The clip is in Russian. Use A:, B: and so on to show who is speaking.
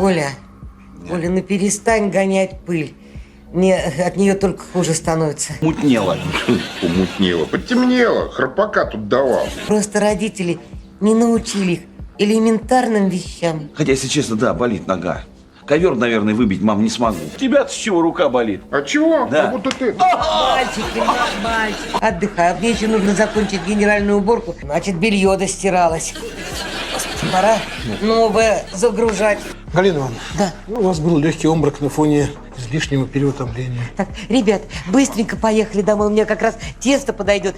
A: Оля, Оля, ну перестань гонять пыль. Мне от нее только хуже становится.
B: Мутнело.
C: Помутнело, потемнело, храпака тут давал.
A: Просто родители не научили их элементарным вещам.
B: Хотя, если честно, да, болит нога. Ковер, наверное, выбить, мам, не смогу. У тебя-то с чего рука болит?
C: А чего?
B: Да.
C: Как будто ты...
A: Мальчик, мальчик. Отдыхай, мне еще нужно закончить генеральную уборку. Значит, белье достиралось. Пора новое загружать.
D: Галина Ивановна,
A: Да.
D: у вас был легкий обморок на фоне излишнего переутомления.
A: Так, ребят, быстренько поехали домой. У меня как раз тесто подойдет.